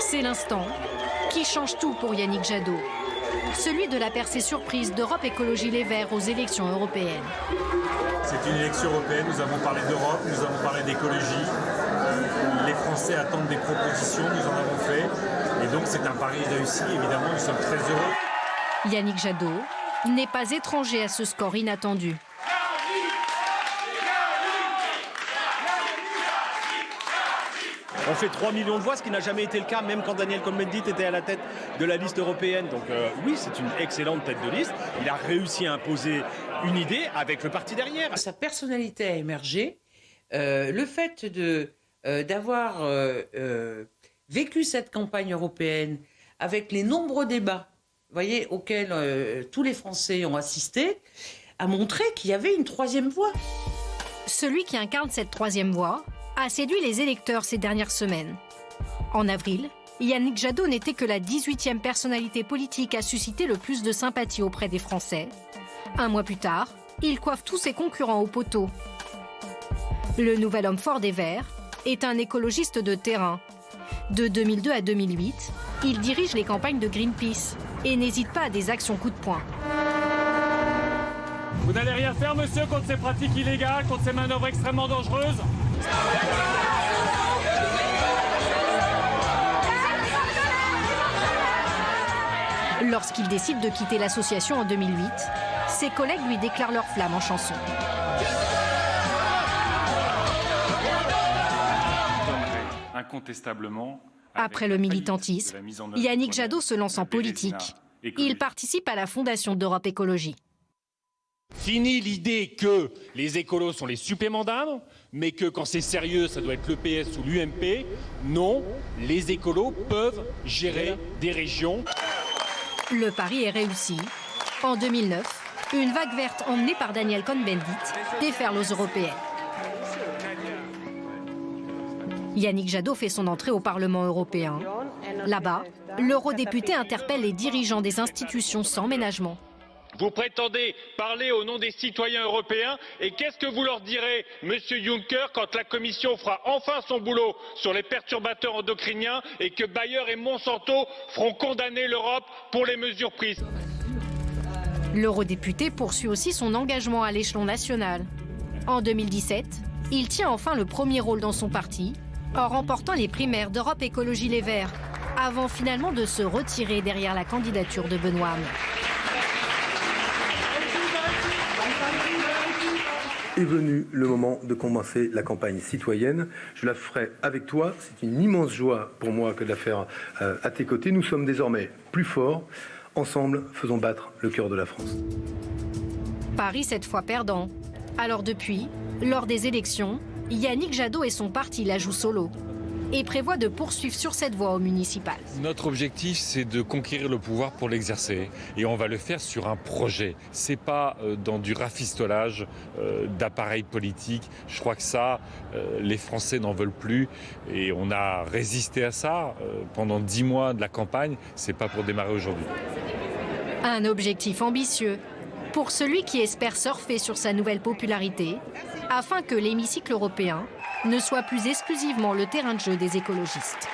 C'est l'instant qui change tout pour Yannick Jadot. Celui de la percée surprise d'Europe Écologie Les Verts aux élections européennes. C'est une élection européenne, nous avons parlé d'Europe, nous avons parlé d'écologie. Les Français attendent des propositions, nous en avons fait. Et donc c'est un pari réussi, évidemment, nous sommes très heureux. Yannick Jadot n'est pas étranger à ce score inattendu. On fait 3 millions de voix, ce qui n'a jamais été le cas, même quand Daniel Cohn-Bendit était à la tête de la liste européenne. Donc oui, c'est une excellente tête de liste. Il a réussi à imposer une idée avec le parti derrière. Sa personnalité a émergé. Le fait d'avoir vécu cette campagne européenne avec les nombreux débats, voyez, auxquels tous les Français ont assisté, a montré qu'il y avait une troisième voie. Celui qui incarne cette troisième voie a séduit les électeurs ces dernières semaines. En avril, Yannick Jadot n'était que la 18e personnalité politique à susciter le plus de sympathie auprès des Français. Un mois plus tard, il coiffe tous ses concurrents au poteau. Le nouvel homme fort des Verts est un écologiste de terrain. De 2002 à 2008, il dirige les campagnes de Greenpeace et n'hésite pas à des actions coup de poing. Vous n'allez rien faire, monsieur, contre ces pratiques illégales, contre ces manœuvres extrêmement dangereuses? Lorsqu'il décide de quitter l'association en 2008, ses collègues lui déclarent leur flamme en chanson. Incontestablement. Après le militantisme, Yannick Jadot se lance en politique. Il participe à la fondation d'Europe Écologie. Fini l'idée que les écolos sont les suppléments d'âme, mais que quand c'est sérieux, ça doit être le PS ou l'UMP. Non, les écolos peuvent gérer des régions. Le pari est réussi. En 2009, une vague verte emmenée par Daniel Cohn-Bendit déferle aux européennes. Yannick Jadot fait son entrée au Parlement européen. Là-bas, l'eurodéputé interpelle les dirigeants des institutions sans ménagement. Vous prétendez parler au nom des citoyens européens et qu'est-ce que vous leur direz, Monsieur Juncker, quand la Commission fera enfin son boulot sur les perturbateurs endocriniens et que Bayer et Monsanto feront condamner l'Europe pour les mesures prises? L'eurodéputé poursuit aussi son engagement à l'échelon national. En 2017, il tient enfin le premier rôle dans son parti, en remportant les primaires d'Europe Écologie Les Verts, avant finalement de se retirer derrière la candidature de Benoît Hamon. Est venu le moment de commencer la campagne citoyenne. Je la ferai avec toi. C'est une immense joie pour moi que de la faire à tes côtés. Nous sommes désormais plus forts. Ensemble, faisons battre le cœur de la France. Paris cette fois perdant. Alors depuis, lors des élections, Yannick Jadot et son parti la jouent solo et prévoit de poursuivre sur cette voie au municipal. Notre objectif, c'est de conquérir le pouvoir pour l'exercer. Et on va le faire sur un projet. C'est pas dans du rafistolage d'appareils politiques. Je crois que ça, les Français n'en veulent plus. Et on a résisté à ça pendant 10 mois de la campagne. C'est pas pour démarrer aujourd'hui. Un objectif ambitieux pour celui qui espère surfer sur sa nouvelle popularité, afin que l'hémicycle européen ne soit plus exclusivement le terrain de jeu des écologistes.